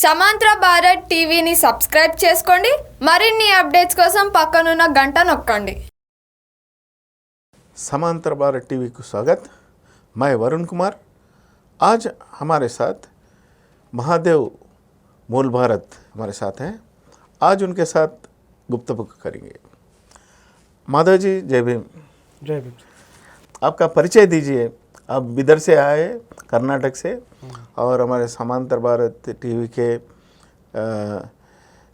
సమాంతర భారత్ టీవీని సబ్స్క్రైబ్ చేసుకోండి మరిన్ని అప్డేట్స్ కోసం పక్కనున్న గంట నొక్కండి। समांतर भारत टीवी को स्वागत। मैं वरुण कुमार। आज हमारे साथ महादेव मूल भारत हमारे साथ हैं। आज उनके साथ गुफ्तगू करेंगे। माधव जी जय भीम। जय भीम। आपका परिचय दीजिए। आप बिदर से आए, कर्नाटक से, और हमारे समांतर भारत टीवी के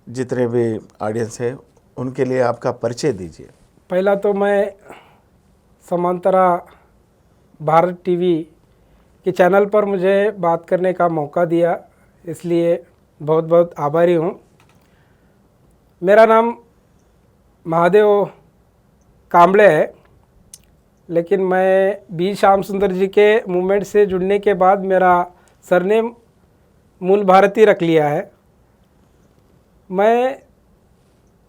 जितने भी ऑडियंस है उनके लिए आपका परिचय दीजिए। पहला तो मैं समांतरा भारत टीवी के चैनल पर मुझे बात करने का मौका दिया, इसलिए बहुत बहुत आभारी हूँ। मेरा नाम महादेव कांबळे है, लेकिन मैं बी श्याम सुंदर जी के मूवमेंट से जुड़ने के बाद मेरा सरनेम मूल भारती रख लिया है। मैं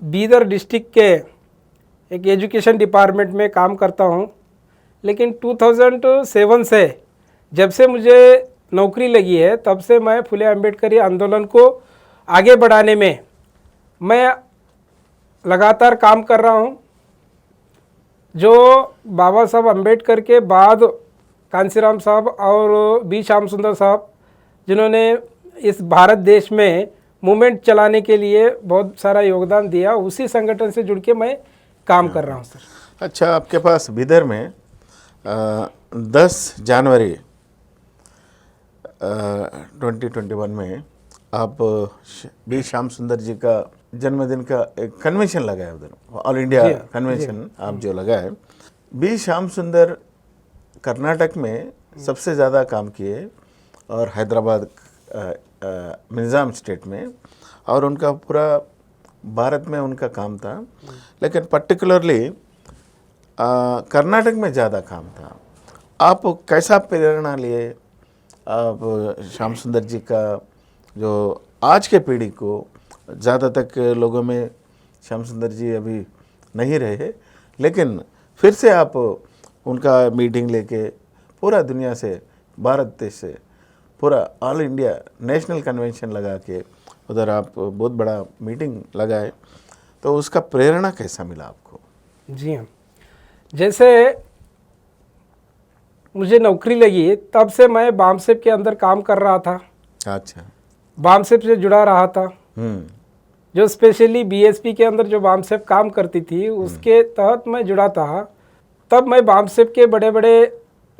बीदर डिस्ट्रिक्ट के एक एजुकेशन डिपार्टमेंट में काम करता हूँ, लेकिन 2007 से जब से मुझे नौकरी लगी है तब से मैं फुले अम्बेडकरी आंदोलन को आगे बढ़ाने में मैं लगातार काम कर रहा हूँ। जो बाबा साहब अम्बेडकर के बाद कांसीराम साहब और बी श्याम सुंदर साहब जिन्होंने इस भारत देश में मूवमेंट चलाने के लिए बहुत सारा योगदान दिया, उसी संगठन से जुड़ के मैं काम कर रहा हूँ सर। अच्छा, आपके पास बिदर में 10 जनवरी 2021 में आप बी श्याम सुंदर जी का जन्मदिन का एक कन्वेंशन लगाया उधर, ऑल इंडिया कन्वेंशन आप जो लगाए। बी श्याम सुंदर कर्नाटक में सबसे ज़्यादा काम किए और हैदराबाद मिज़ोरम स्टेट में, और उनका पूरा भारत में उनका काम था, लेकिन पर्टिकुलरली कर्नाटक में ज़्यादा काम था। आप कैसा प्रेरणा लिए आप श्याम सुंदर जी का, जो आज के पीढ़ी को ज़्यादा तक लोगों में श्याम सुंदर जी अभी नहीं रहे, लेकिन फिर से आप उनका मीटिंग लेके पूरा दुनिया से, भारत देश से पूरा ऑल इंडिया नेशनल कन्वेंशन लगा के उधर आप बहुत बड़ा मीटिंग लगाए, तो उसका प्रेरणा कैसा मिला आपको? जी हाँ, जैसे मुझे नौकरी लगी तब से मैं बामसेप के अंदर काम कर रहा था। अच्छा, बामसेप से जुड़ा रहा था। जो स्पेशली बीएसपी के अंदर जो बामसेप काम करती थी उसके तहत मैं जुड़ा था। तब मैं बामसेप के बड़े बड़े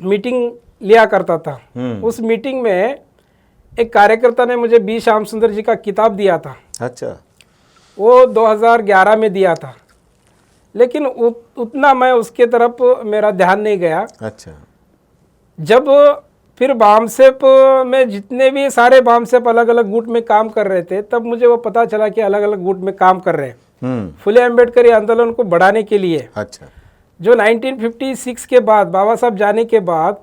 मीटिंग लिया करता था। उस मीटिंग में एक कार्यकर्ता ने मुझे बी श्याम सुंदर जी का किताब दिया था। अच्छा, वो 2011 में दिया था, लेकिन उतना मैं उसके तरफ मेरा ध्यान नहीं गया। अच्छा, जब फिर बामसेप में जितने भी सारे बामसेप अलग अलग गुट में काम कर रहे थे, तब मुझे वो पता चला कि अलग अलग गुट में काम कर रहे हैं फुले अम्बेडकरी आंदोलन को बढ़ाने के लिए। अच्छा, जो 1956 के बाद बाबा साहब जाने के बाद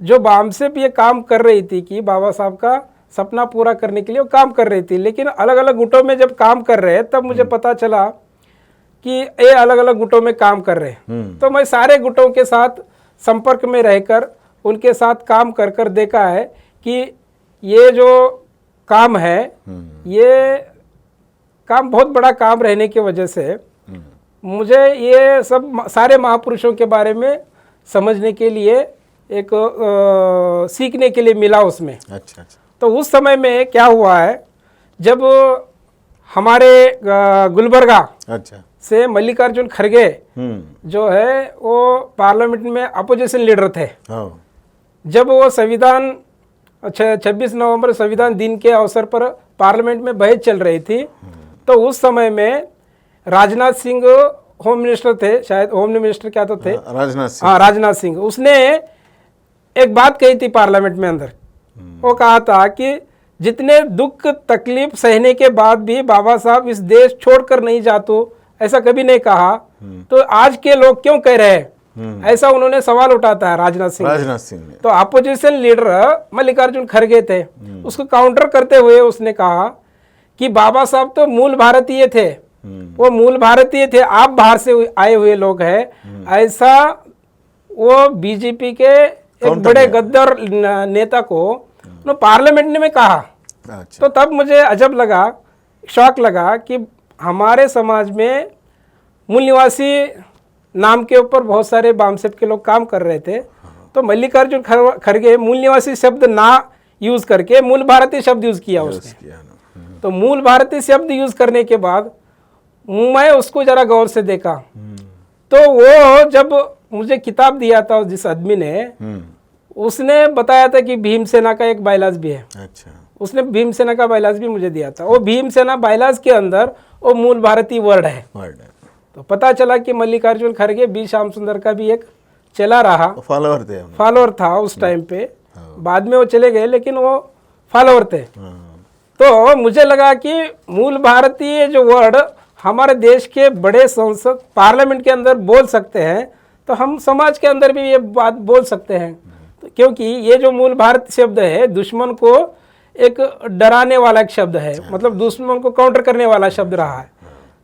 जो बामसेप ये काम कर रही थी कि बाबा साहब का सपना पूरा करने के लिए वो काम कर रही थी, लेकिन अलग अलग गुटों में जब काम कर रहे हैं तब मुझे पता चला कि ये अलग अलग गुटों में काम कर रहे हैं। तो मैं सारे गुटों के साथ संपर्क में रहकर उनके साथ काम कर कर देखा है कि ये जो काम है ये काम बहुत बड़ा काम रहने की वजह से मुझे ये सब सारे महापुरुषों के बारे में समझने के लिए एक सीखने के लिए मिला उसमें। अच्छा, अच्छा। तो उस समय में क्या हुआ है, जब हमारे गुलबर्गा अच्छा से मल्लिकार्जुन खड़गे जो है वो पार्लियामेंट में अपोजिशन लीडर थे। जब वो संविधान 26 नवंबर संविधान दिन के अवसर पर पार्लियामेंट में बहस चल रही थी, तो उस समय में राजनाथ सिंह होम मिनिस्टर थे, शायद होम मिनिस्टर क्या तो थे, राजनाथ सिंह। हाँ, राजनाथ सिंह। उसने एक बात कही थी पार्लियामेंट में अंदर। वो कहा था कि जितने दुख तकलीफ सहने के बाद भी बाबा साहब इस देश छोड़कर नहीं जातो, ऐसा कभी नहीं कहा, तो आज के लोग क्यों कह रहे हैं, ऐसा उन्होंने सवाल उठाता है राजनाथ सिंह ने। तो अपोजिशन लीडर मल्लिकार्जुन खड़गे थे, उसको काउंटर करते हुए उसने कहा कि बाबा साहब तो मूल भारतीय थे, वो मूल भारतीय थे, आप बाहर से आए हुए लोग हैं। ऐसा वो बीजेपी के एक बड़े गद्दार नेता को पार्लियामेंट में कहा। अच्छा। तो तब मुझे अजब लगा, शौक लगा कि हमारे समाज में मूल निवासी नाम के ऊपर बहुत सारे वामसेप के लोग काम कर रहे थे। तो मल्लिकार्जुन खड़गे मूल निवासी शब्द ना यूज करके मूल भारतीय शब्द यूज किया उसने। किया ना। तो मूल भारतीय शब्द यूज करने के बाद मैं उसको जरा गौर से देखा। तो वो जब मुझे किताब दिया था जिस आदमी ने, उसने बताया था कि भीमसेना का एक बायलाज भी है। अच्छा। उसने भीमसेना का बायलाज भी मुझे दिया था। वो भीमसेना बायलाज के अंदर वो मूल भारतीय वर्ड है। वर्ड है। तो पता चला कि मल्लिकार्जुन खड़गे बी श्याम सुंदर का भी एक चला रहा, फॉलोअर थे हम। फॉलोअर था उस टाइम पे। बाद में वो चले गए, लेकिन वो फॉलोअर थे। हाँ। तो मुझे लगा कि मूल भारतीय जो वर्ड हमारे देश के बड़े संसद पार्लियामेंट के अंदर बोल सकते हैं, तो हम समाज के अंदर भी ये बात बोल सकते हैं। तो क्योंकि ये जो मूल भारत शब्द है, दुश्मन को एक डराने वाला एक शब्द है, मतलब दुश्मन को काउंटर करने वाला शब्द रहा है।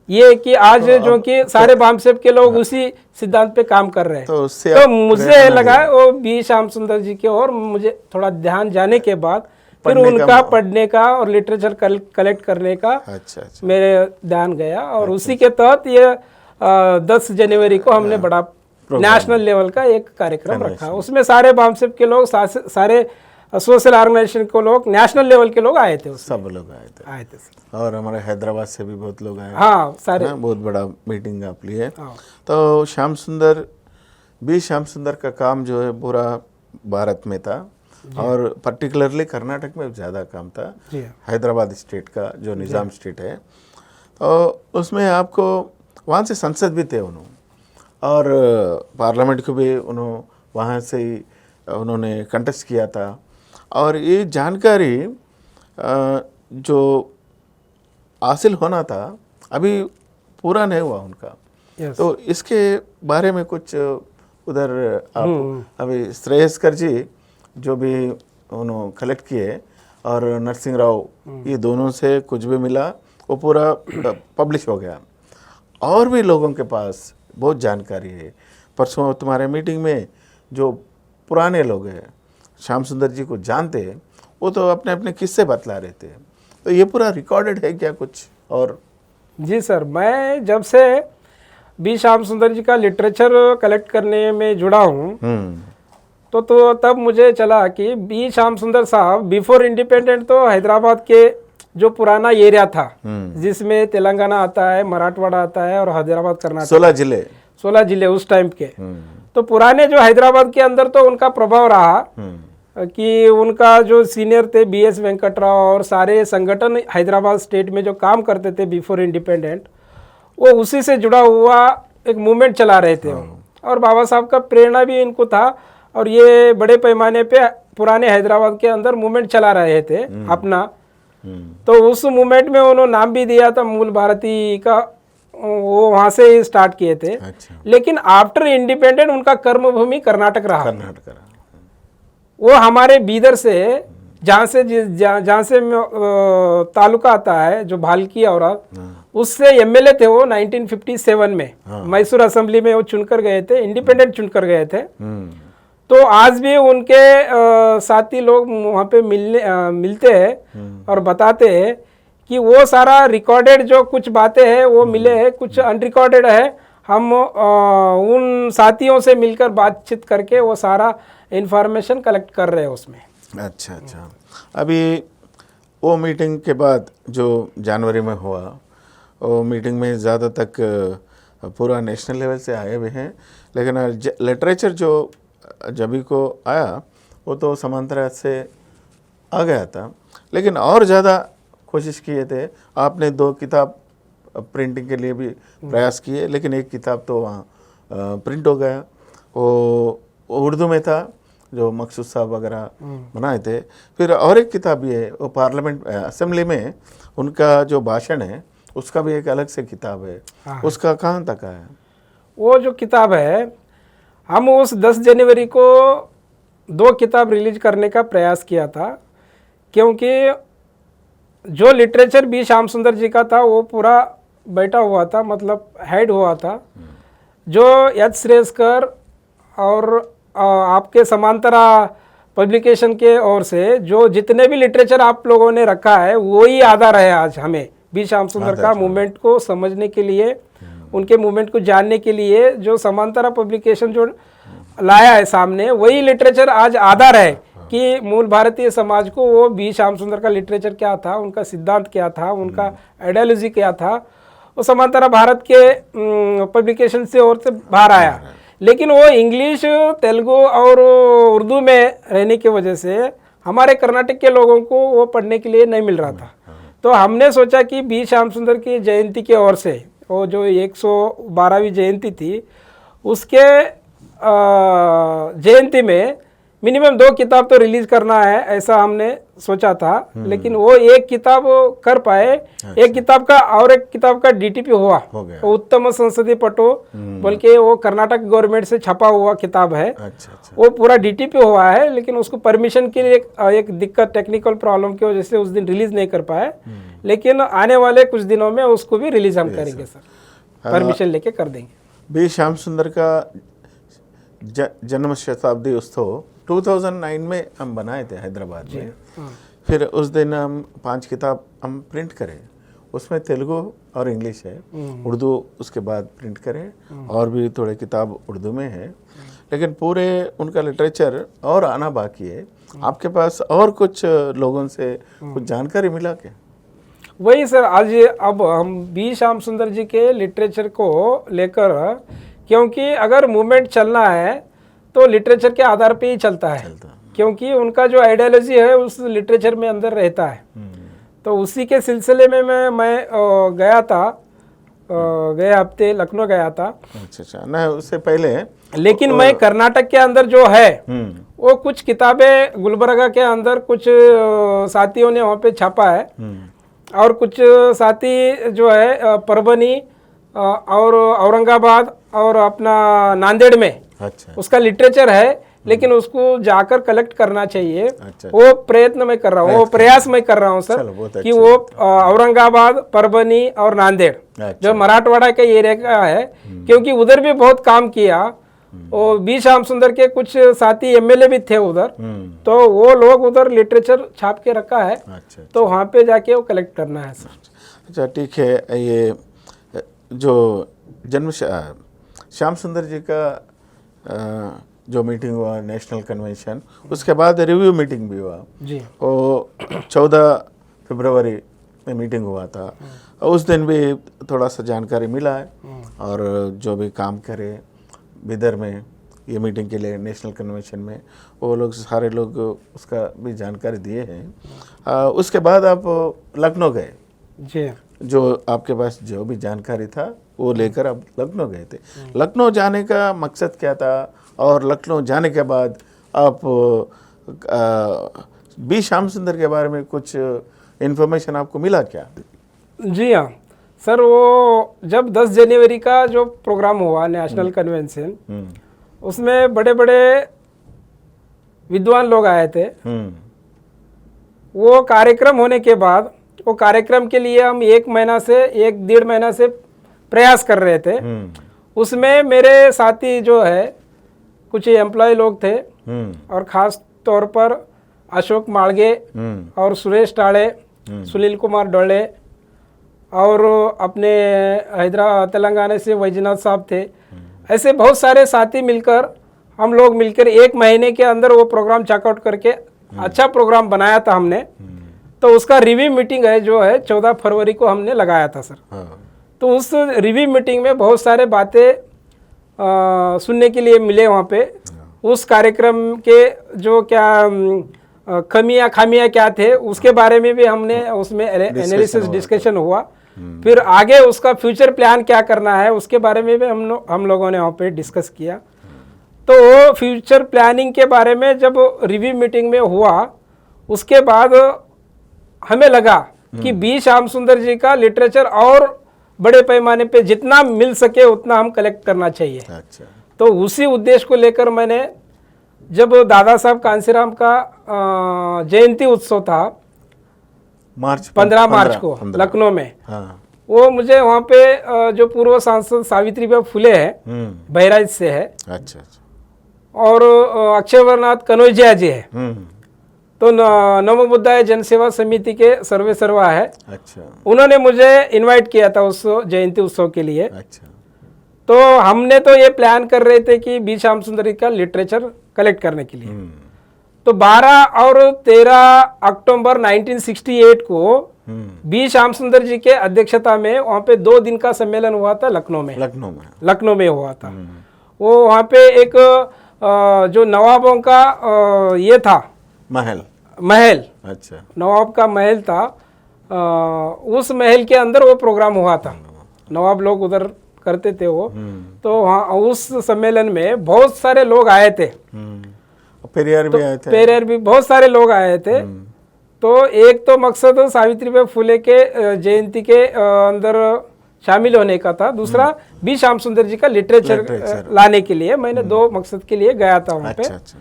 ये कि आज जो कि सारे वामसेप के लोग उसी सिद्धांत पे काम कर रहे हैं। तो उससे तो मुझे लगा वो बी श्याम सुंदर जी के, और मुझे थोड़ा ध्यान जाने के बाद फिर उनका पढ़ने का और लिटरेचर कलेक्ट करने का अच्छा। अच्छा। मेरे ध्यान गया। और उसी के तहत ये 10 जनवरी को हमने बड़ा नेशनल लेवल का एक कार्यक्रम रखा। उसमें सारे वामसेप के लोग, सारे सोशल ऑर्गेनाइजेशन के लोग, नेशनल लेवल के लोग आए थे उसमें। सब लोग आए थे। सर। और हमारे हैदराबाद से भी बहुत लोग आए। हाँ, सारे। बहुत बड़ा मीटिंग आप लिए। हाँ। तो श्याम सुंदर, बी श्याम सुंदर का काम जो है पूरा भारत में था, और पर्टिकुलरली कर्नाटक में ज़्यादा काम था। जी। हैदराबाद स्टेट का जो निज़ाम स्टेट है, तो उसमें आपको वहाँ से संसद भी थे उन्होंने, और पार्लियामेंट को भी उन्होंने वहाँ से ही उन्होंने कंटेस्ट किया था। और ये जानकारी जो हासिल होना था अभी पूरा नहीं हुआ उनका। यस। तो इसके बारे में कुछ उधर आप अभी श्रेयस्कर जी जो भी उन्होंने कलेक्ट किए, और नरसिंह राव, ये दोनों से कुछ भी मिला वो पूरा पब्लिश हो गया। और भी लोगों के पास बहुत जानकारी है। परसों तुम्हारे मीटिंग में जो पुराने लोग हैं, श्याम सुंदर जी को जानते हैं, वो तो अपने अपने किस्से बतला रहे थे। तो ये पूरा रिकॉर्डेड है क्या कुछ? और जी सर, मैं जब से बी श्याम सुंदर जी का लिटरेचर कलेक्ट करने में जुड़ा हूँ, तो तब मुझे चला कि बी श्याम सुंदर साहब बिफोर इंडिपेंडेंट तो हैदराबाद के जो पुराना एरिया था, जिसमें तेलंगाना आता है, मराठवाड़ा आता है और हैदराबाद कर्नाटक, 16 जिले उस टाइम के। तो पुराने जो हैदराबाद के अंदर तो उनका प्रभाव रहा कि उनका जो सीनियर थे BS वेंकटराव और सारे संगठन हैदराबाद स्टेट में जो काम करते थे बिफोर इंडिपेंडेंट, वो उसी से जुड़ा हुआ एक मूवमेंट चला रहे थे। और बाबा साहब का प्रेरणा भी इनको था, और ये बड़े पैमाने पे पुराने हैदराबाद के अंदर मूवमेंट चला रहे थे अपना। तो उस मूवमेंट में उन्होंने नाम भी दिया था मूल भारती का, वो वहाँ से ही स्टार्ट किए थे। अच्छा। लेकिन आफ्टर इंडिपेंडेंट उनका कर्मभूमि कर्नाटक रहा। कर्नाटक वो हमारे बीदर से, जहाँ से तालुका आता है जो भालकी और उससे MLA थे वो 1957 में। मैसूर असेंबली में वो चुनकर गए थे, इंडिपेंडेंट चुनकर गए थे। तो आज भी उनके साथी लोग वहाँ पे मिलते हैं और बताते हैं कि वो सारा रिकॉर्डेड जो कुछ बातें हैं वो मिले हैं, कुछ अनरिकॉर्डेड है। हम उन साथियों से मिलकर बातचीत करके वो सारा इंफॉर्मेशन कलेक्ट कर रहे हैं उसमें। अच्छा। अभी वो मीटिंग के बाद जो जनवरी में हुआ, वो मीटिंग में ज़्यादा तक पूरा नेशनल लेवल से आए हुए हैं, लेकिन लिटरेचर जो जभी को आया वो तो समांतर से आ गया था, लेकिन और ज़्यादा कोशिश किए थे। आपने 2 किताब प्रिंटिंग के लिए भी प्रयास किए, लेकिन एक किताब तो वहाँ प्रिंट हो गया। वो उर्दू में था जो मकसूद साहब वगैरह बनाए थे। फिर और एक किताब भी है, वो पार्लियामेंट असेंबली में उनका जो भाषण है उसका भी एक अलग से किताब है। उसका कहाँ तक है? वो जो किताब है, हम उस 10 जनवरी को 2 किताब रिलीज करने का प्रयास किया था, क्योंकि जो लिटरेचर बी श्याम सुंदर जी का था वो पूरा बैठा हुआ था, मतलब हेड हुआ था। जो एच श्रेयस्कर और आपके समांतरा पब्लिकेशन के ओर से जो जितने भी लिटरेचर आप लोगों ने रखा है वही आधार है आज हमें बी श्याम सुंदर का मूवमेंट को समझने के लिए, उनके मूवमेंट को जानने के लिए जो समांतरा पब्लिकेशन जो लाया है सामने, वही लिटरेचर आज आधार है कि मूल भारतीय समाज को वो बी श्याम सुंदर का लिटरेचर क्या था, उनका सिद्धांत क्या था, उनका आइडियोलॉजी क्या था, वो समांतरा भारत के पब्लिकेशन से और से बाहर आया। लेकिन वो इंग्लिश, तेलुगु और उर्दू में रहने की वजह से हमारे कर्नाटक के लोगों को वो पढ़ने के लिए नहीं मिल रहा था। तो हमने सोचा कि बी श्याम सुंदर की जयंती के ओर से वो जो 112वीं जयंती थी, उसके जयंती में मिनिमम 2 किताब तो रिलीज करना है, ऐसा हमने सोचा था। लेकिन वो एक किताब कर पाए, एक किताब का और एक किताब का डीटीपी हुआ, वो उत्तम संसदीय पटो बल्कि वो कर्नाटक गवर्नमेंट से छपा हुआ किताब है। वो पूरा डीटीपी हुआ है, लेकिन उसको परमिशन के लिए एक दिक्कत, टेक्निकल प्रॉब्लम की वजह से उस दिन रिलीज नहीं कर पाए। लेकिन आने वाले कुछ दिनों में उसको भी रिलीज हम करेंगे सर, परमिशन लेके कर देंगे। बी श्याम सुंदर का जन्म शताब्दी उत्सव 2009 में हम बनाए थे हैदराबाद में। फिर उस दिन हम 5 किताब हम प्रिंट करें, उसमें तेलुगु और इंग्लिश है, उर्दू उसके बाद प्रिंट करें, और भी थोड़े किताब उर्दू में है। लेकिन पूरे उनका लिटरेचर और आना बाकी है। आपके पास और कुछ लोगों से कुछ जानकारी मिला क्या? वही सर, आज अब हम बी श्याम सुंदर जी के लिटरेचर को लेकर, क्योंकि अगर मूवमेंट चलना है तो लिटरेचर के आधार पे ही चलता है, क्योंकि उनका जो आइडियोलॉजी है उस लिटरेचर में अंदर रहता है। तो उसी के सिलसिले में मैं गया था, गए हफ्ते लखनऊ गया था। अच्छा, नहीं उससे पहले, लेकिन मैं कर्नाटक के अंदर जो है वो कुछ किताबें गुलबर्गा के अंदर कुछ साथियों ने वहाँ पे छापा है, और कुछ साथी जो है परभनी और औरंगाबाद और अपना नांदेड़ में उसका लिटरेचर है, लेकिन उसको जाकर कलेक्ट करना चाहिए। वो प्रयत्न मैं कर रहा हूँ, वो प्रयास मैं कर रहा हूँ सर, कि वो औरंगाबाद, परभनी और नांदेड़ जो मराठवाड़ा के एरिया का है, क्योंकि उधर भी बहुत काम किया। और बी श्याम सुंदर के कुछ साथी एमएलए भी थे उधर, तो वो लोग उधर लिटरेचर छाप के रखा है। तो वहाँ पे जाके वो कलेक्ट करना है सर। अच्छा ठीक है। ये जो जन्म श्याम सुंदर जी का जो मीटिंग हुआ नेशनल कन्वेंशन, उसके बाद रिव्यू मीटिंग भी हुआ जी, वो 14 फरवरी में मीटिंग हुआ था। उस दिन भी थोड़ा सा जानकारी मिला है, और जो भी काम करे बिदर में ये मीटिंग के लिए नेशनल कन्वेंशन में, वो लोग सारे लोग उसका भी जानकारी दिए हैं। उसके बाद आप लखनऊ गए जी, जो आपके पास जो भी जानकारी था वो लेकर आप लखनऊ गए थे। लखनऊ जाने का मकसद क्या था, और लखनऊ जाने के बाद आप बी श्याम सुंदर के बारे में कुछ इन्फॉर्मेशन आपको मिला क्या? जी हाँ सर, वो जब 10 जनवरी का जो प्रोग्राम हुआ नेशनल कन्वेंशन, उसमें बड़े बड़े विद्वान लोग आए थे। वो कार्यक्रम होने के बाद, वो कार्यक्रम के लिए हम 1 महीना से 1-1.5 महीना से प्रयास कर रहे थे। उसमें मेरे साथी जो है कुछ एम्प्लॉय लोग थे, और ख़ास तौर पर अशोक माड़गे और सुरेश टाड़े, सुनील कुमार डोले, और अपने हैदराबाद तेलंगाना से वैजनाथ साहब थे। ऐसे बहुत सारे साथी मिलकर, हम लोग मिलकर 1 महीने के अंदर वो प्रोग्राम चेकआउट करके अच्छा प्रोग्राम बनाया था हमने। तो उसका रिव्यू मीटिंग है जो है 14 फरवरी को हमने लगाया था सर। तो उस रिव्यू मीटिंग में बहुत सारे बातें सुनने के लिए मिले वहाँ पे। उस कार्यक्रम के जो क्या खामियां क्या थे उसके बारे में भी हमने उसमें एनालिसिस डिस्कशन हुआ। फिर आगे उसका फ्यूचर प्लान क्या करना है उसके बारे में भी हम लोगों ने वहाँ पे डिस्कस किया। तो वो फ्यूचर प्लानिंग के बारे में जब रिव्यू मीटिंग में हुआ, उसके बाद हमें लगा कि बी श्याम सुंदर जी का लिटरेचर और बड़े पैमाने पे जितना मिल सके उतना हम कलेक्ट करना चाहिए। अच्छा। तो उसी उद्देश्य को लेकर मैंने, जब दादा साहब कांसीराम का जयंती उत्सव था 15 मार्च को लखनऊ में, वो मुझे वहाँ पे जो पूर्व सांसद सावित्रीबाई फुले है बहराइच से है, अच्छा, और अक्षयवरनाथ कनौजिया जी है। हम्म। तो नमो बुद्धाय जन सेवा समिति के सर्वे सर्वा है, अच्छा उन्होंने मुझे इनवाइट किया था उस जयंती उत्सव के लिए। अच्छा। तो हमने तो ये प्लान कर रहे थे कि बी श्याम सुंदर का लिटरेचर कलेक्ट करने के लिए। तो 12 और 13 अक्टूबर 1968 को बी श्याम सुंदर जी के अध्यक्षता में वहाँ पे 2 दिन का सम्मेलन हुआ था लखनऊ में। लखनऊ में हुआ था वो। वहाँ पे एक जो नवाबों का ये था महल। अच्छा। नवाब का महल था, उस महल के अंदर वो प्रोग्राम हुआ था। नवाब लोग उधर करते थे वो। तो वहाँ उस सम्मेलन में बहुत सारे लोग आए थे। पेरियार भी आए थे। पेरियार भी बहुत सारे लोग आए थे। तो एक तो मकसद सावित्रीबाई फुले के जयंती के अंदर शामिल होने का था, दूसरा बी श्याम सुंदर जी का लिटरेचर लाने के लिए। मैंने 2 मकसद के लिए गया था वहाँ पे। अच्छा।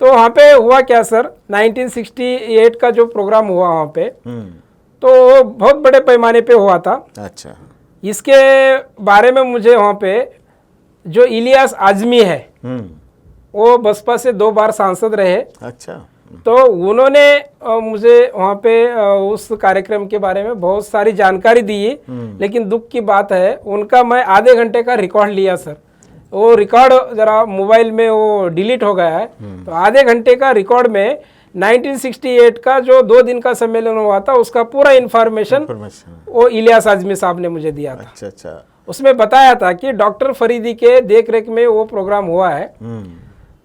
तो वहाँ पे हुआ क्या सर, 1968 का जो प्रोग्राम हुआ वहाँ पे, तो बहुत बड़े पैमाने पे हुआ था। अच्छा। इसके बारे में मुझे वहाँ पे जो इलियास आजमी है, वो बसपा से 2 बार सांसद रहे। अच्छा। तो उन्होंने मुझे वहाँ पे उस कार्यक्रम के बारे में बहुत सारी जानकारी दी। लेकिन दुख की बात है, उनका मैं आधे घंटे का रिकॉर्ड लिया सर। वो रिकॉर्ड जरा मोबाइल में वो डिलीट हो गया है। तो आधे घंटे का रिकॉर्ड में 1968 का जो 2 दिन का सम्मेलन हुआ था उसका पूरा इन्फॉर्मेशन वो इलियास आजमी साहब ने मुझे दिया था। अच्छा अच्छा। उसमें बताया था कि डॉक्टर फरीदी के देखरेख में वो प्रोग्राम हुआ है।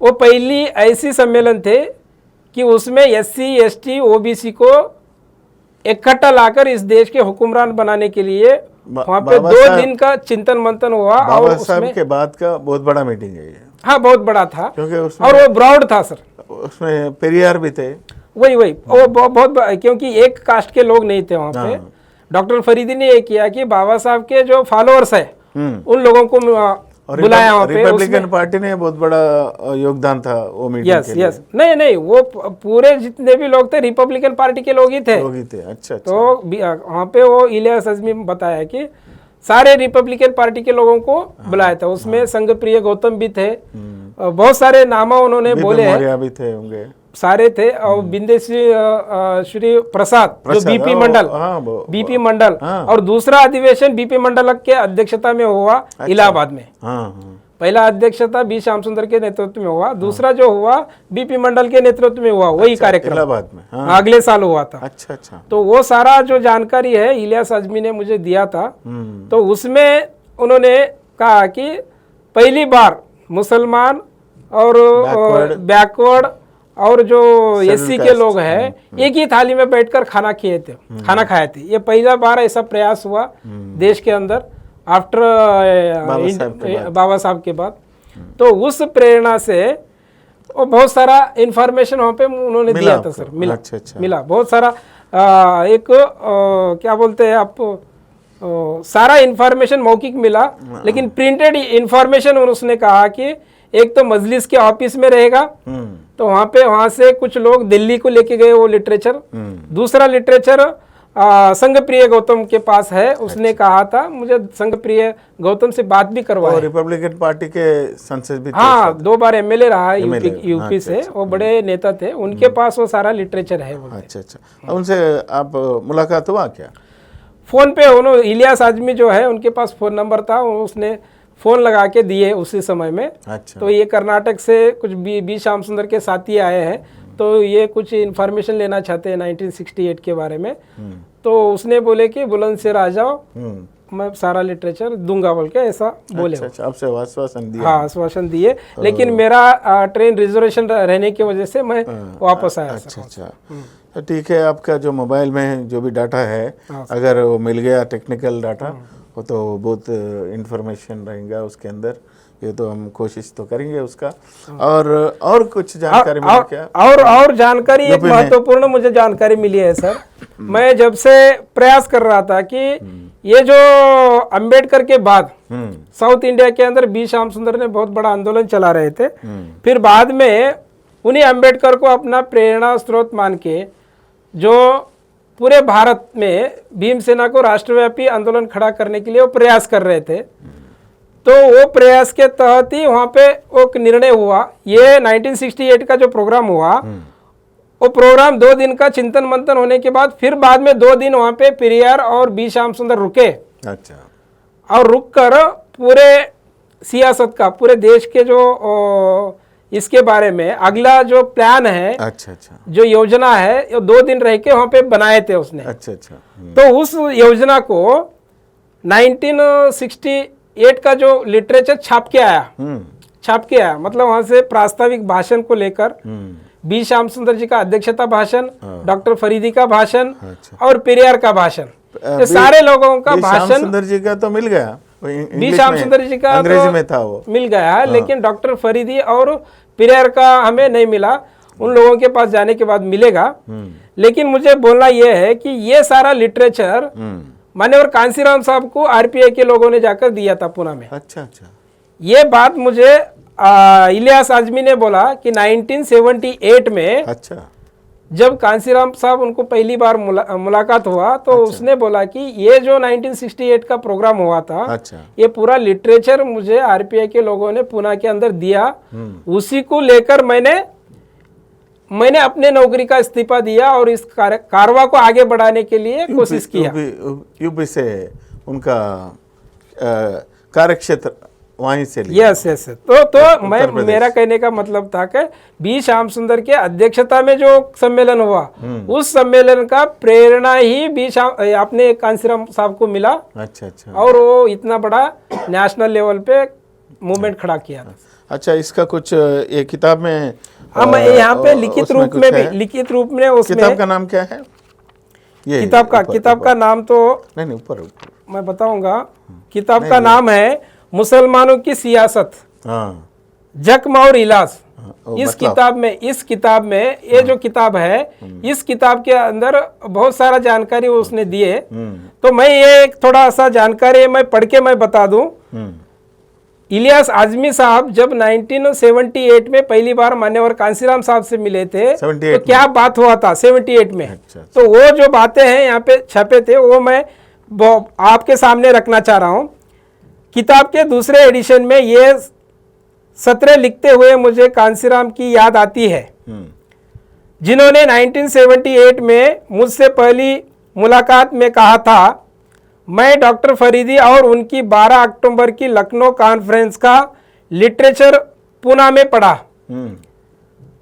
वो पहली ऐसी सम्मेलन थे कि उसमें SC ST OBC को इकट्ठा लाकर इस देश के हुक्मरान बनाने के लिए वहाँ पे 2 दिन का चिंतन मंथन हुआ। और उसमें के बाद का बहुत बड़ा मीटिंग है ये। हाँ, बहुत बड़ा था, क्योंकि उसमें और वो ब्रॉड था सर। उसमें पेरियार भी थे। वही वो बहुत क्योंकि एक कास्ट के लोग नहीं थे वहाँ पे। डॉक्टर फरीदी ने ये किया कि बाबा साहब के जो फॉलोअर्स है उन लोगों को बुलाया वहाँ पे। रिपब्लिकन पार्टी ने बहुत बड़ा योगदान था वो मीटिंग के लिए। यस, नहीं, वो पूरे जितने भी लोग थे रिपब्लिकन पार्टी के लोग ही थे। अच्छा। तो वहाँ पे वो इलियास आजमी बताया कि सारे रिपब्लिकन पार्टी के लोगों को बुलाया था। उसमें संघ प्रिय गौतम भी थे, बहुत सारे नामा उन्होंने बोले हैं, भी थे होंगे, सारे थे। और बिंदेश्वरी श्री प्रसाद जो बीपी मंडल, और दूसरा अधिवेशन बीपी मंडल के अध्यक्षता में हुआ इलाहाबाद में। पहला अध्यक्षता बी श्याम सुंदर के नेतृत्व में हुआ, दूसरा जो हुआ बीपी मंडल के नेतृत्व में हुआ। वही कार्यक्रम इलाहाबाद में अगले साल हुआ था। अच्छा। तो वो सारा जो जानकारी है इलियास आजमी ने मुझे दिया था। तो उसमें उन्होंने कहा कि पहली बार मुसलमान और बैकवर्ड और जो SC के लोग हैं एक ही थाली में बैठकर खाना खाए थे। ये पहला बार ऐसा प्रयास हुआ देश के अंदर आफ्टर बाबा साहब के बाद। तो उस प्रेरणा से वो बहुत सारा इंफॉर्मेशन वहाँ पे उन्होंने दिया था सर। मिला बहुत सारा क्या बोलते हैं आप, सारा इंफॉर्मेशन मौखिक मिला। लेकिन प्रिंटेड इंफॉर्मेशन उसने कहा कि एक तो मजलिस के ऑफिस में रहेगा, तो वहाँ से कुछ लोग दिल्ली को लेके गए वो लिटरेचर। दूसरा लिटरेचर संघ प्रिय गौतम के पास है। उसने कहा था मुझे संघ प्रिय गौतम से बात भी करवाया। रिपब्लिकन पार्टी के संसद भी थे। हाँ, 2 बार MLA रहा है यूपी से। वो बड़े नेता थे, उनके पास वो सारा लिटरेचर है। अच्छा। उनसे आप मुलाकात हुआ क्या? फोन पे उन्होंने, इलियास आजमी जो है उनके पास फ़ोन नंबर था, उसने फ़ोन लगा के दिए उसी समय में। अच्छा। तो ये कर्नाटक से कुछ बी श्याम सुंदर के साथी आए हैं, तो ये कुछ इन्फॉर्मेशन लेना चाहते हैं 1968 के बारे में। तो उसने बोले कि बुलंदशहर आ जाओ, मैं सारा लिटरेचर दूंगा बोल के ऐसा बोले। अच्छा, आपसे आश्वासन दिया? हाँ, आश्वासन दिए। लेकिन मेरा ट्रेन रिजर्वेशन रहने की वजह से मैं वापस आया। अच्छा। तो ठीक है, आपका जो मोबाइल में जो भी डाटा है, अगर वो मिल गया टेक्निकल डाटा, वो तो बहुत इंफॉर्मेशन रहेगा उसके अंदर। ये तो हम कोशिश तो करेंगे उसका। और कुछ जानकारी मिली क्या? और जानकारी एक महत्वपूर्ण मुझे जानकारी मिली है सर। मैं जब से प्रयास कर रहा था कि ये जो अंबेडकर के बाद साउथ इंडिया के अंदर बी श्याम सुंदर ने बहुत बड़ा आंदोलन चला रहे थे। फिर बाद में उन्हीं अंबेडकर को अपना प्रेरणा स्रोत मान के जो पूरे भारत में भीमसेना को राष्ट्रव्यापी आंदोलन खड़ा करने के लिए वो प्रयास कर रहे थे। तो वो प्रयास के तहत ही वहाँ पे वो निर्णय हुआ। ये 1968 का जो प्रोग्राम हुआ, वो प्रोग्राम 2 दिन का चिंतन मंथन होने के बाद फिर बाद में 2 दिन वहाँ पे पेरियार और बी श्याम सुंदर रुके, अच्छा, और रुक कर पूरे सियासत का, पूरे देश के जो इसके बारे में अगला जो प्लान है, अच्छा अच्छा, जो योजना है, ये 2 दिन रह के वहाँ पे बनाए थे उसने। अच्छा अच्छा, तो उस योजना को 1968 का जो लिटरेचर छाप के आया, मतलब वहाँ से प्रास्ताविक भाषण को लेकर बी श्याम सुंदर जी का अध्यक्षता भाषण, डॉक्टर फरीदी का भाषण और पेरियार का भाषण, ये सारे लोगों का भाषण। श्याम सुंदर जी का तो मिल गया, बी श्याम सुंदर जी का अंग्रेजी में था, वो मिल गया, लेकिन डॉक्टर फरीदी और पेरियार का हमें नहीं मिला। उन लोगों के पास जाने के बाद मिलेगा। लेकिन मुझे बोलना यह है कि ये सारा लिटरेचर मान्यवर कांसीराम साहब को आरपीआई के लोगों ने जाकर दिया था पुणे में। अच्छा अच्छा, ये बात मुझे इलियास आजमी ने बोला कि 1978 में, अच्छा, जब कांसीराम साहब उनको पहली बार मुलाकात हुआ, तो उसने बोला कि ये जो 1968 का प्रोग्राम हुआ था, अच्छा, ये पूरा लिटरेचर मुझे आरपीआई के लोगों ने पुणे के अंदर दिया, उसी को लेकर मैंने अपने नौकरी का इस्तीफा दिया और इस कारवा को आगे बढ़ाने के लिए कोशिश किया। यूपी से उनका कार्यक्षेत्र वहीं से लिया। यस। तो मेरा कहने का मतलब था कि बी श्याम सुंदर के अध्यक्षता में जो सम्मेलन हुआ, उस सम्मेलन का प्रेरणा ही अपने कांसीराम साहब को मिला। अच्छा अच्छा, और वो इतना बड़ा नेशनल लेवल पे मूवमेंट खड़ा किया था। अच्छा, इसका कुछ ये किताब में मैं यहाँ पे लिखित रूप में उसमें, किताब का नाम क्या है? ये किताब का नाम तो नहीं ऊपर मैं बताऊंगा। किताब का नाम है मुसलमानों की सियासत, जख्म और इलाज। इस किताब में ये जो किताब है, इस किताब के अंदर बहुत सारा जानकारी उसने दिए। तो मैं ये एक थोड़ा सा जानकारी मैं पढ़ के मैं बता दूं। इलियास आजमी साहब जब 1978 में पहली बार मान्यवर कांसीराम साहब से मिले थे, तो क्या बात हुआ था 78 में। अच्छा। तो वो जो बातें हैं यहाँ पे छपे थे, वो मैं आपके सामने रखना चाह रहा हूँ। किताब के दूसरे एडिशन में ये सत्र लिखते हुए मुझे कांसीराम की याद आती है, जिन्होंने 1978 में मुझसे पहली मुलाकात में कहा था, मैं डॉक्टर फरीदी और उनकी 12 अक्टूबर की लखनऊ कॉन्फ्रेंस का लिटरेचर पुणे में पढ़ा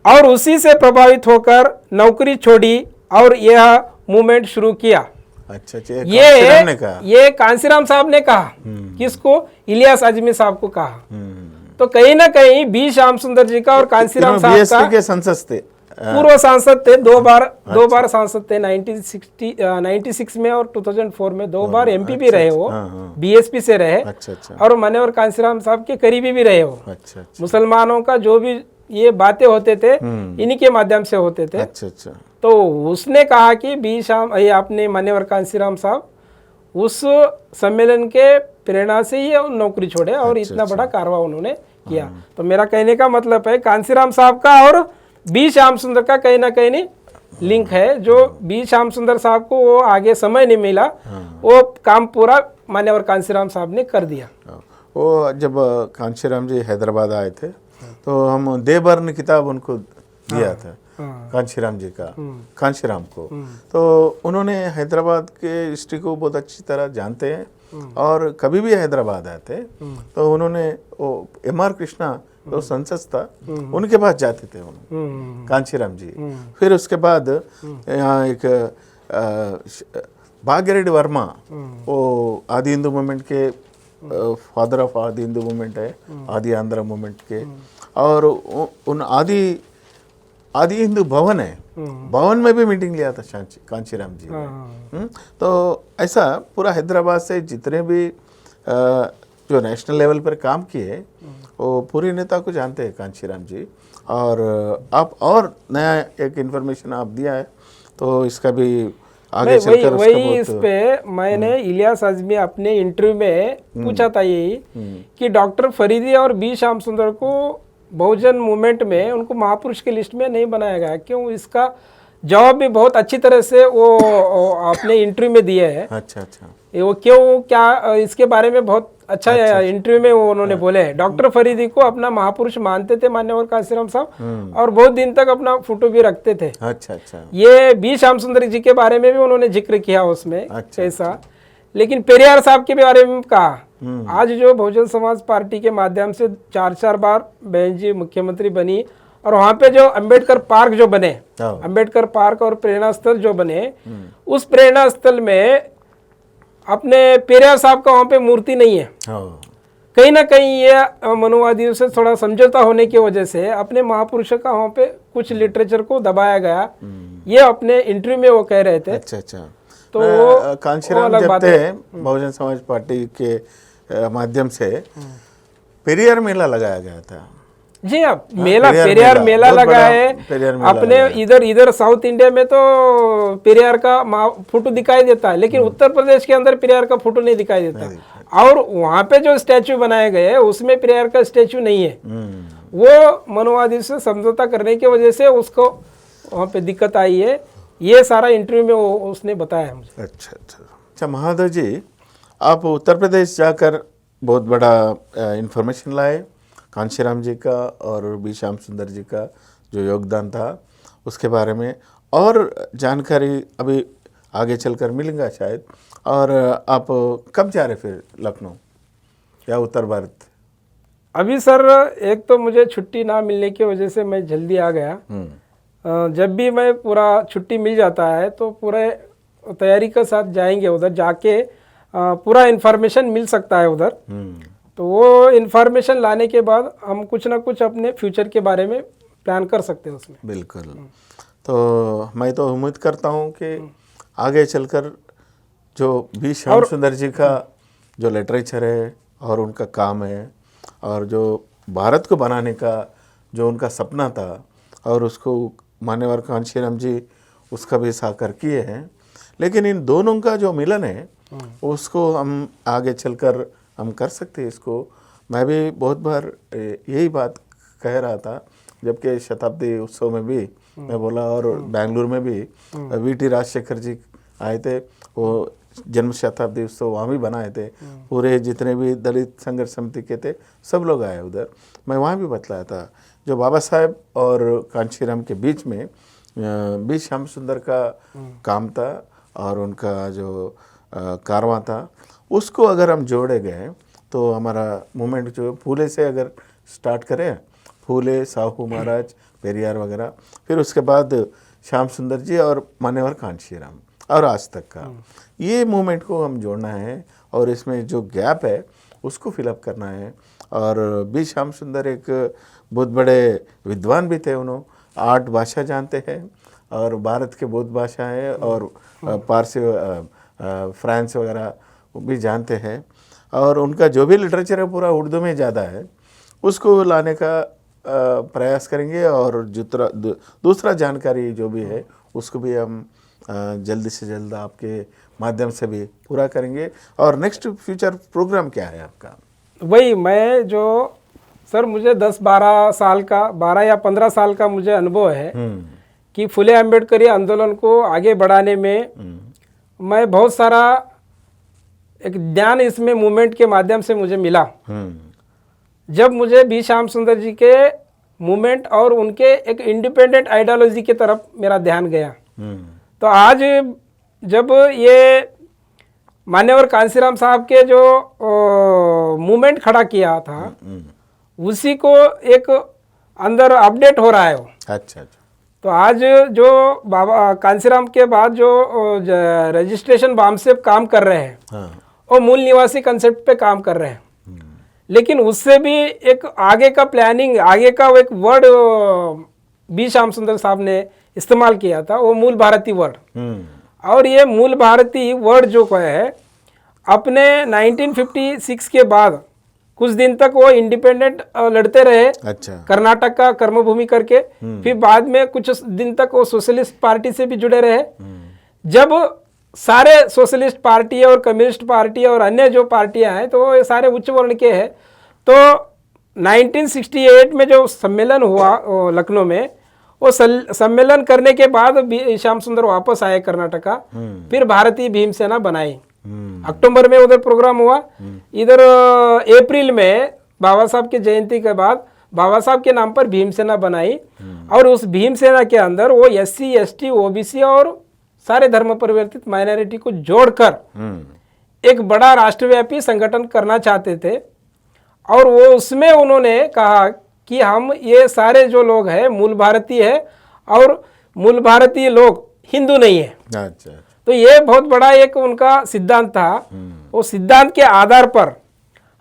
और उसी से प्रभावित होकर नौकरी छोड़ी और यह मूवमेंट शुरू किया। अच्छा, ये कांसीराम साहब ने कहा। किसको? इलियास आजमी साहब को कहा। तो कहीं ना कहीं बी श्याम सुंदर जी का और कांसीराम साहब का सांसद थे, पूर्व सांसद थे, दो बार सांसद थे, 1996 में और 2004 में 2 बार एमपी भी रहे वो, बीएसपी से रहे। और मान्यवर कांसीराम साहब के करीबी भी रहे वो। मुसलमानों का जो भी ये बातें होते थे, इन्हीं के माध्यम से होते थे। तो उसने कहा कि बी श्याम आपने मान्यवर कांसीराम साहब उस सम्मेलन के प्रेरणा से ही नौकरी छोड़े और इतना बड़ा कारवा उन्होंने किया। तो मेरा कहने का मतलब है कांसीराम साहब का और बी श्याम सुंदर का कहीं ना कहीं लिंक है। जो बी श्याम सुंदर साहब को वो आगे समय नहीं मिला, वो काम पूरा मान्यवर कांसीराम साहब ने कर दिया। वो जब कांसीराम जी हैदराबाद आए थे, तो हम देवबर्न किताब उनको दिया था, कांसीराम जी का, कांसीराम को। तो उन्होंने हैदराबाद के हिस्ट्री को बहुत अच्छी तरह जानते हैं, और कभी भी हैदराबाद आते तो उन्होंने वो M.R. कृष्णा तो संसद था, उनके पास जाते थे कांसीराम जी। फिर उसके बाद यहाँ एक भाग्यरेड्डी वर्मा, वो आदि हिंदू मूवमेंट के फादर ऑफ आदि हिंदू मूवमेंट है, आदि आंध्र मूवमेंट के। और उन आदि हिंदू भवन है, भवन में भी मीटिंग लिया था कांसीराम जी ने। तो ऐसा पूरा हैदराबाद से जितने भी जो नेशनल लेवल पर काम किए, वो पूरी नेता को जानते हैं कांसीराम जी। और आप और नया एक इन्फॉर्मेशन आप दिया है, तो इसका भी आगे चलकर वही इस पे मैंने इलियास आजमी अपने इंटरव्यू में पूछा था यही कि डॉक्टर फरीदी और बी श्याम सुंदर को बहुजन मूवमेंट में उनको महापुरुष की लिस्ट में नहीं बनाया गया क्यों? इसका जवाब भी बहुत अच्छी तरह से वो अपने इंटरव्यू में दिया है। अच्छा। ये वो क्यों क्या इसके बारे में बहुत अच्छा इंटरव्यू में वो उन्होंने बोले हैं। डॉक्टर फरीदी को अपना महापुरुष मानते थे मान्यवर कांशीराम साहब, और बहुत दिन तक अपना फोटो भी रखते थे। अच्छा अच्छा। ये बी श्याम सुंदर जी के बारे में भी उन्होंने जिक्र किया उसमें अच्छा, कैसा। लेकिन पेरियार साहब के बारे में कहा। आज जो बहुजन समाज पार्टी के माध्यम से 4 बार बहन जी मुख्यमंत्री बनी, और वहाँ पे जो अंबेडकर पार्क जो बने, अंबेडकर पार्क और प्रेरणा स्थल जो बने, उस प्रेरणा स्थल में अपने पेरियार साहब का वहाँ पे मूर्ति नहीं है। कहीं ना कहीं ये मनुवादियों से थोड़ा समझौता होने की वजह से अपने महापुरुषों का वहाँ पे कुछ लिटरेचर को दबाया गया। ये अपने इंटरव्यू में वो कह रहे थे। अच्छा अच्छा। तो कांशीराम जब थे बहुजन समाज पार्टी के माध्यम से पेरियार मेला लगाया गया था। जी हाँ, मेला पेरियार मेला लगा है अपने इधर साउथ इंडिया में तो पेरियार का फोटो दिखाई देता है, लेकिन उत्तर प्रदेश के अंदर पेरियार का फोटो नहीं दिखाई देता। और वहाँ पे जो स्टैचू बनाए गए हैं उसमें पेरियार का स्टैचू नहीं है। वो मनुवादी से समझौता करने की वजह से उसको वहाँ पे दिक्कत आई है। ये सारा इंटरव्यू में वो उसने बताया मुझे। अच्छा अच्छा अच्छा। महादेव जी, आप उत्तर प्रदेश जाकर बहुत बड़ा इंफॉर्मेशन लाए कांशीराम जी का और बी श्याम सुंदर जी का जो योगदान था उसके बारे में, और जानकारी अभी आगे चलकर मिलेगा शायद। और आप कब जा रहे फिर लखनऊ या उत्तर भारत? अभी सर एक तो मुझे छुट्टी ना मिलने की वजह से मैं जल्दी आ गया। जब भी मैं पूरा छुट्टी मिल जाता है तो पूरे तैयारी के साथ जाएंगे उधर, जाके पूरा इन्फॉर्मेशन मिल सकता है उधर। तो वो इन्फॉर्मेशन लाने के बाद हम कुछ ना कुछ अपने फ्यूचर के बारे में प्लान कर सकते हैं उसमें। बिल्कुल। तो मैं तो उम्मीद करता हूँ कि आगे चलकर जो बी श्याम सुंदर जी का जो लिटरेचर है और उनका काम है, और जो भारत को बनाने का जो उनका सपना था, और उसको मान्यवर कांशीराम जी उसका भी साकार किए हैं। लेकिन इन दोनों का जो मिलन है उसको हम आगे चलकर हम कर सकते हैं इसको। मैं भी बहुत बार यही बात कह रहा था, जबकि शताब्दी उत्सव में भी मैं बोला, और बेंगलुरु में भी वीटी राजशेखर जी आए थे, वो जन्म शताब्दी उत्सव वहाँ भी बनाए थे। पूरे जितने भी दलित संघर्ष समिति के थे सब लोग आए उधर। मैं वहाँ भी बतलाया था जो बाबा साहेब और कांशीराम के बीच में बी श्याम सुंदर का काम था और उनका जो कारवां था, उसको अगर हम जोड़े गए तो हमारा मूवमेंट जो फूले से अगर स्टार्ट करें, फूले, साहू महाराज, पेरियार वगैरह, फिर उसके बाद श्याम सुंदर जी और मान्यवर कांशीराम और आज तक का, ये मूवमेंट को हम जोड़ना है और इसमें जो गैप है उसको फिलअप करना है। और बी श्याम सुंदर एक बहुत बड़े विद्वान भी थे, उन्होंने 8 भाषा जानते हैं और भारत के बहुत भाषा है और पारसी, फ्रांस वगैरह भी जानते हैं। और उनका जो भी लिटरेचर है पूरा उर्दू में ज़्यादा है, उसको लाने का प्रयास करेंगे। और दूसरा जानकारी जो भी है उसको भी हम जल्दी से जल्द आपके माध्यम से भी पूरा करेंगे। और नेक्स्ट फ्यूचर प्रोग्राम क्या है आपका? वही मैं जो सर मुझे 10-12 साल का 12 या 15 साल का मुझे अनुभव है कि फुले अम्बेडकरी आंदोलन को आगे बढ़ाने में मैं बहुत सारा एक ज्ञान इसमें मूवमेंट के माध्यम से मुझे मिला। जब मुझे बी श्याम सुंदर जी के मूवमेंट और उनके एक इंडिपेंडेंट आइडियोलॉजी की तरफ मेरा ध्यान गया, तो आज जब ये मान्यवर कांशीराम साहब के जो मूवमेंट खड़ा किया था उसी को एक अंदर अपडेट हो रहा है वो। अच्छा अच्छा। तो आज जो बाबा कांशीराम के बाद जो रजिस्ट्रेशन बाम से काम कर रहे हैं, हाँ। वो मूल निवासी कंसेप्ट पे काम कर रहे हैं। लेकिन उससे भी एक आगे का प्लानिंग, आगे का एक वर्ड बी श्याम सुंदर साहब ने इस्तेमाल किया था, वो मूल भारतीय वर्ड। और ये मूल भारतीय वर्ड जो है अपने 1956 के बाद कुछ दिन तक वो इंडिपेंडेंट लड़ते रहे। अच्छा। कर्नाटक का कर्मभूमि करके, फिर बाद में कुछ दिन तक वो सोशलिस्ट पार्टी से भी जुड़े रहे। जब सारे सोशलिस्ट पार्टी और कम्युनिस्ट पार्टी और अन्य जो पार्टियां हैं तो ये सारे उच्च वर्ण के हैं। तो 1968 में जो सम्मेलन हुआ लखनऊ में, वो सम्मेलन करने के बाद श्याम सुंदर वापस आए कर्नाटका, फिर भारतीय भीम सेना बनाई। अक्टूबर में उधर प्रोग्राम हुआ। इधर अप्रैल में बाबा साहब की जयंती के बाद बाबा साहब के नाम पर भीमसेना बनाई और उस भीमसेना के अंदर वो SC ST OBC और सारे धर्म परिवर्तित माइनॉरिटी को जोड़कर एक बड़ा राष्ट्रव्यापी संगठन करना चाहते थे। और वो उसमें उन्होंने कहा कि हम ये सारे जो लोग हैं मूल भारतीय है और मूल भारतीय लोग हिंदू नहीं है। अच्छा। तो ये बहुत बड़ा एक उनका सिद्धांत था। वो सिद्धांत के आधार पर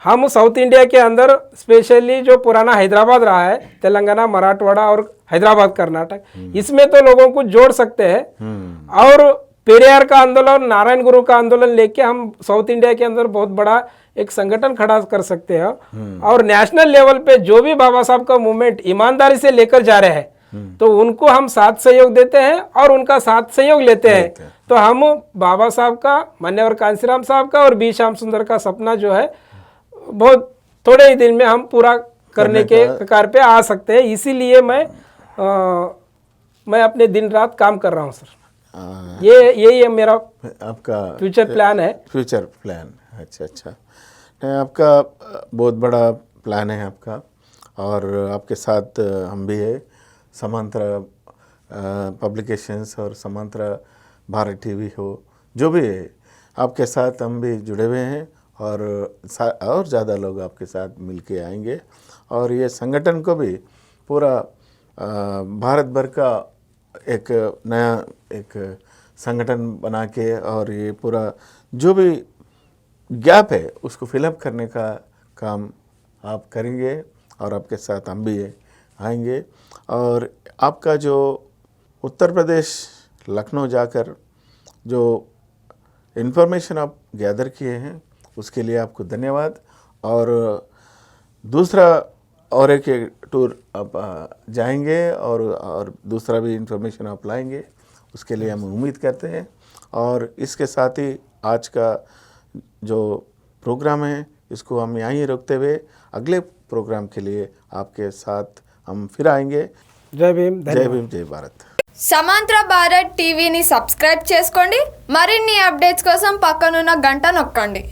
हम साउथ इंडिया के अंदर स्पेशली जो पुराना हैदराबाद रहा है, तेलंगाना, मराठवाड़ा और हैदराबाद, कर्नाटक, इसमें तो लोगों को जोड़ सकते हैं। और पेरियार का आंदोलन, नारायण गुरु का आंदोलन लेके हम साउथ इंडिया के अंदर बहुत बड़ा एक संगठन खड़ा कर सकते हैं। और नेशनल लेवल पे जो भी बाबा साहब का मूवमेंट ईमानदारी से लेकर जा रहे हैं तो उनको हम साथ सहयोग देते हैं और उनका साथ सहयोग लेते हैं। तो हम बाबा साहब का, मान्यवर कांसीराम साहब का और बी श्याम सुंदर का सपना जो है बहुत थोड़े ही दिन में हम पूरा करने के कगार पे आ सकते हैं। इसीलिए मैं अपने दिन रात काम कर रहा हूँ सर। यही है मेरा आपका फ्यूचर प्लान है। फ्यूचर प्लान, अच्छा। नहीं, आपका बहुत बड़ा प्लान है आपका, और आपके साथ हम भी है, समांतरा पब्लिकेशंस और समांतरा भारत टीवी हो, जो भी है आपके साथ हम भी जुड़े हुए हैं। और ज़्यादा लोग आपके साथ मिलके आएंगे और ये संगठन को भी पूरा भारत भर का एक नया एक संगठन बना के और ये पूरा जो भी गैप है उसको फिलअप करने का काम आप करेंगे और आपके साथ हम भी आएंगे। और आपका जो उत्तर प्रदेश लखनऊ जाकर जो इन्फॉर्मेशन आप गैदर किए हैं उसके लिए आपको धन्यवाद। और दूसरा और एक टूर आप जाएंगे और दूसरा भी इन्फॉर्मेशन आप लाएंगे, उसके लिए हम उम्मीद करते हैं। और इसके साथ ही आज का जो प्रोग्राम है इसको हम यहीं रोकते हुए अगले प्रोग्राम के लिए आपके साथ हम फिर आएंगे। जय भीम, जय भीम, जय भारत। సమాంతర భారత్ టీవీని సబ్స్క్రైబ్ చేసుకోండి. మరిన్ని అప్డేట్స్ కోసం పక్కనున్న గంట నొక్కండి.